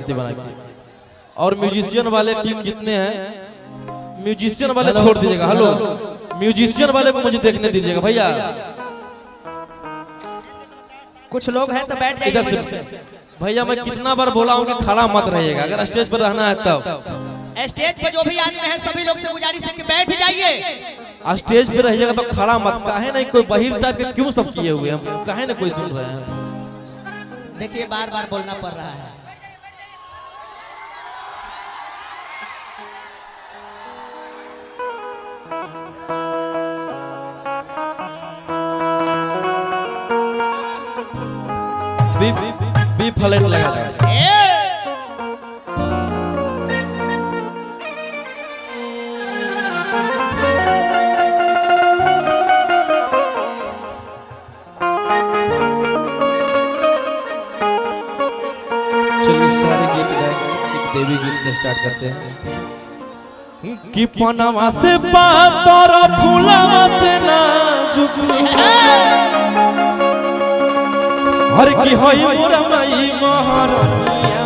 शांति बना के। और म्यूजिशियन वाले टीम जितने हैं, म्यूजिशियन वाले छोड़ दीजिएगा। हेलो, म्यूजिशियन वाले को मुझे देखने दीजिएगा भैया। कुछ लोग हैं तो बैठ इधर से भैया, मैं कितना बार बोला हूँ कि खड़ा मत रहिएगा, अगर स्टेज पर रहना है तब। स्टेज पे जो भी आदमी है सभी लोग से गुजारिश है कि बैठ जाइए। स्टेज पे रहिएगा तो खड़ा मत। काहे नहीं कोई बहिर टाइप के क्यों सब किए हुए हैं, काहे नहीं कोई सुन रहे हैं। देखिए बार बार बोलना पड़ रहा है। बी फ्लैट लगा दो। देवी गीत से स्टार्ट करते हैं कि पनावा से बात और फूलावा से ना झुकू हर की होई मोरा माई महारानिया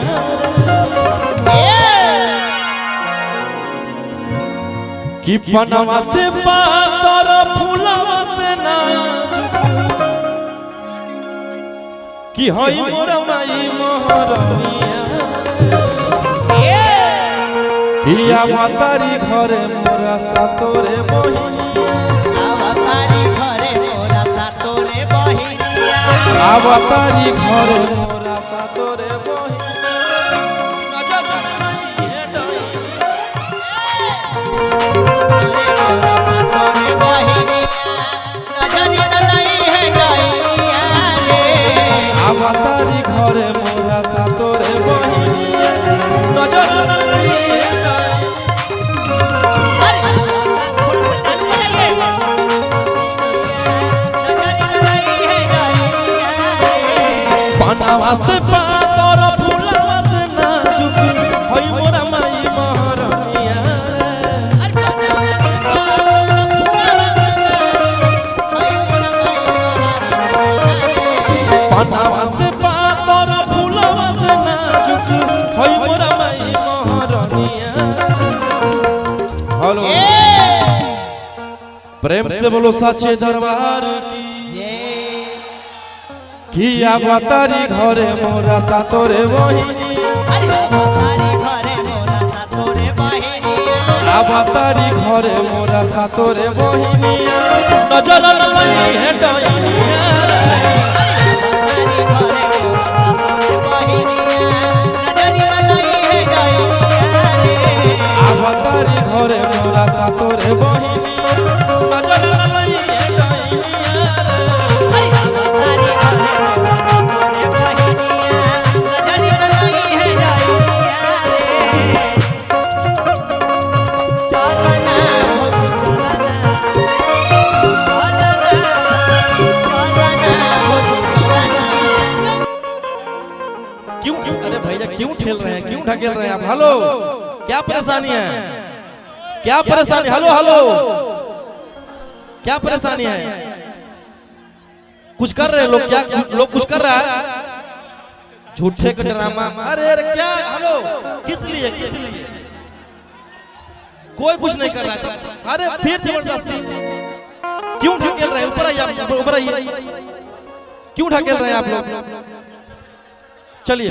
कि पनावा से बात और फूलावा से ना झुकू कि होई मोरा माई महारानिया अवतारी घरे मोरा सातोरे बहिनिया अवतारी घरे मोरा सातोरे बहिनिया अवतारी घरे मोरा सातोरे बहिनिया अवतारी घरे मोरा सातोरे बहिनिया नजर पनावा से बात और फूलावा से ना झुकी होई मोरा माई महारानिया पनावा से बात और फूलावा से ना झुकी होई मोरा माई महारानिया। हेलो, प्रेम से बोलो सच्चे दरबार की कि अवतारी घरे मोरा सातोरे बहिनिया अवतारी घरे मोरा सातोरे बहिनिया नजर लई है डइनिया अवतारी घरे मोरा सातोरे बहिनिया नजर लई है क्यों ठेल रहे हैं, क्यों ढकेल रहे हैं आप? हेलो, क्या परेशानी है? क्या परेशानी? हेलो हेलो, क्या परेशानी है? कुछ कर रहे हैं लोग? क्या लोग कुछ कर रहा है? झूठे का ड्रामा। अरे अरे क्या? हेलो, किस लिए? किस लिए? कोई कुछ नहीं कर रहा है। अरे फिर जबरदस्ती क्यों ढकेल रहे हैं? ऊपर आइए, ऊपर आइए। क्यों ढकेल रहे हैं आप लोग? चलिए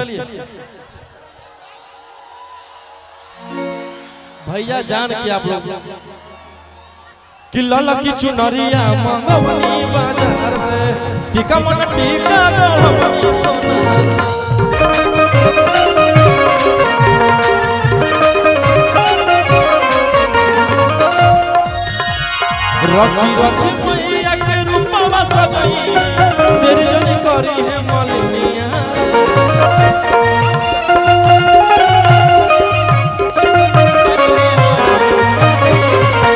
भैया, जान के आप लोग कि लाला की चुनरिया मंगवनी बाजार से टीका मन टीका गलवनी सोना रची रची मैया के रूपवा सजई तेरी जनी करी है मलिनिया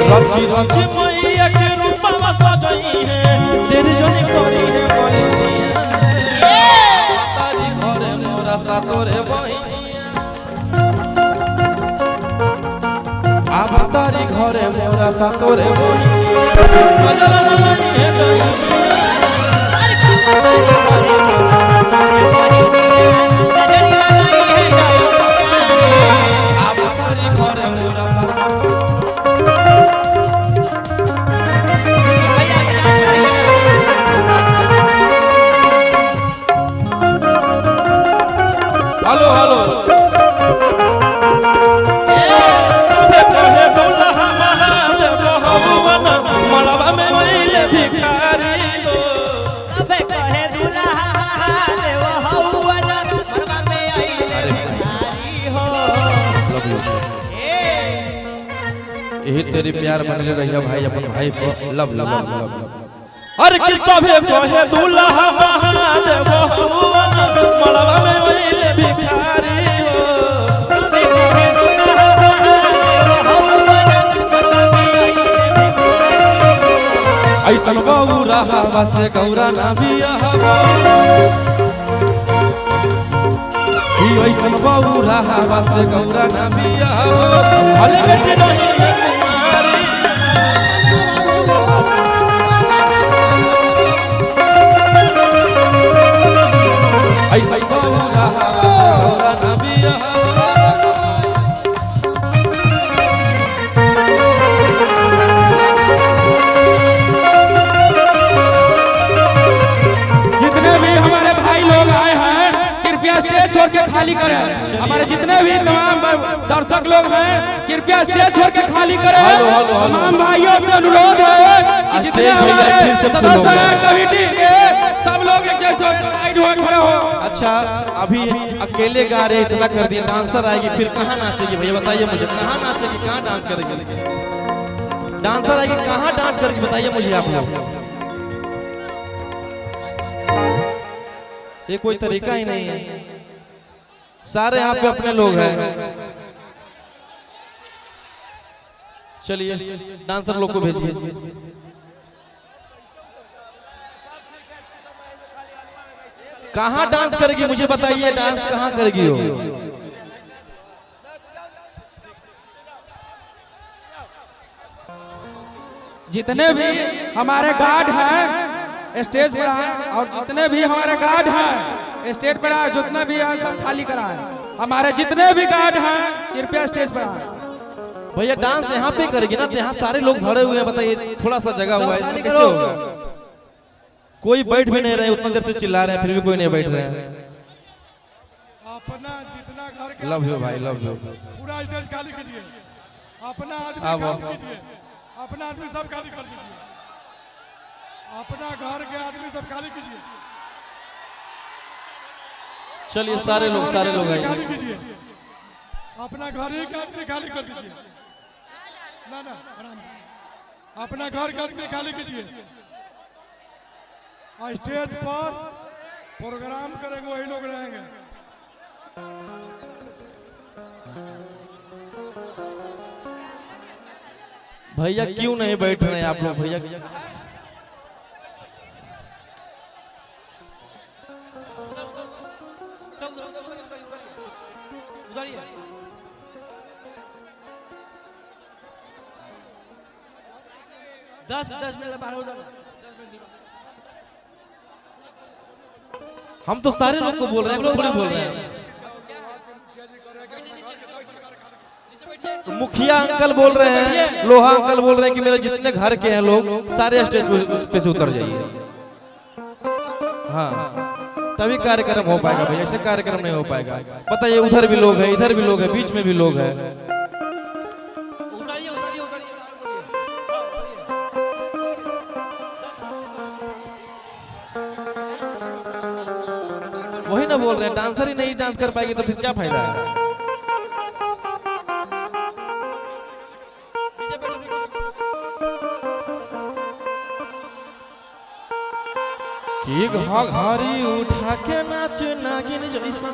रची रची मैया के रूपवा सजई है तेरी जनी करी है मलिनिया तारी घरे मोरा सातोरे बहिनिया आब तारी घरे मोरा सातोरे बहिनिया नजर लई है डइनिया तारी घरे मोरा सातोरे बहिनिया नजर लई है डइनिया हेलो सबे कहे दुल्हा महादेव हवन मड़वा में वही भिखारी हो सबे कहे दुल्हा महादेव हवन मड़वा में आइले भिखारी हो यही तेरी प्यार बनले रहिया भाई अपन भाई को लव लव लव लव अरे कि सबे कहे दुल्हा महादेव हवन मड़वा में वही भिखारी हो सबे कहे दुल्हा महादेव हवन मड़वा में आइले भिखारी ऐसन गौरा हवा से गौरा ना बिया ऐसन गौरा हवा से गौरा ना बिया अरे बेटे नहीं है कुमारी ऐसन गौरा हवा से गौरा ना बिया स्टेज छोड़ के खाली करें। हमारे जितने भी तमाम दर्शक लोग हैं कृपया स्टेज छोड़ के खाली करें। तमाम भाइयों से अनुरोध है कि जितने हमारे सदस्य हैं कमेटी के सब लोग एक जगह साइड हो खड़े हो। अच्छा अभी अकेले गा रहे इतना कर दिया डांसर आएगी फिर कहाँ नाचेगी भैया बताइए मुझे कहाँ नाचेगी कहाँ डांस करेगी डांसर आएगी कहाँ डांस करेगी बताइए मुझे आप लोग ये कोई तरीका ही नहीं है सारे यहाँ पे अपने लोग हैं चलिए डांसर लोग को भेजिए कहाँ डांस करेगी मुझे बताइए डांस कहाँ करेगी वो जितने भी हमारे गार्ड हैं स्टेज पर आए और जितने भी हमारे गार्ड हैं स्टेज पर आए जितने भी हैं सब खाली कराए हमारे जितने भी गार्ड हैं कृपया स्टेज पर आए भैया डांस यहाँ पे करेगी ना तो यहाँ सारे लोग भरे हुए हैं बताइए थोड़ा सा जगह हुआ है इसमें कैसे होगा कोई बैठ भी नहीं रहे उतना देर से चिल्ला रहे हैं फिर भी कोई नहीं बैठ रहे हैं अपना जितना घर के लव यू भाई लव यू पूरा स्टेज खाली कीजिए अपना आदमी खाली कीजिए अपना आदमी सब खाली कर दीजिए अपना घर के आदमी सब खाली कीजिए चलिए सारे लोग खाली आएंगे कीजिए अपना घर ही का आदमी खाली कर दीजिए ना ना अपना घर का आदमी खाली कीजिए स्टेज पर प्रोग्राम करेंगे वही लोग रहेंगे भैया क्यों नहीं बैठ रहे हैं आप लोग भैया 10 मिनट बाहर हो जाओ। हम तो सारे लोग को बोल रहे हैं थोड़ी बोल रहे हैं मुखिया अंकल बोल रहे हैं लोहा अंकल बोल रहे हैं कि मेरे जितने घर के हैं लोग सारे स्टेज पे से उतर जाइए हाँ तभी कार्यक्रम हो पाएगा भैया ऐसे कार्यक्रम नहीं हो पाएगा बताइए उधर भी लोग हैं इधर भी लोग हैं बीच में भी लोग हैं वही ना बोल रहे हैं डांसर ही नहीं डांस कर पाएगी तो फिर क्या फायदा है कि घाघरी उठा के नाच नागिन जैसा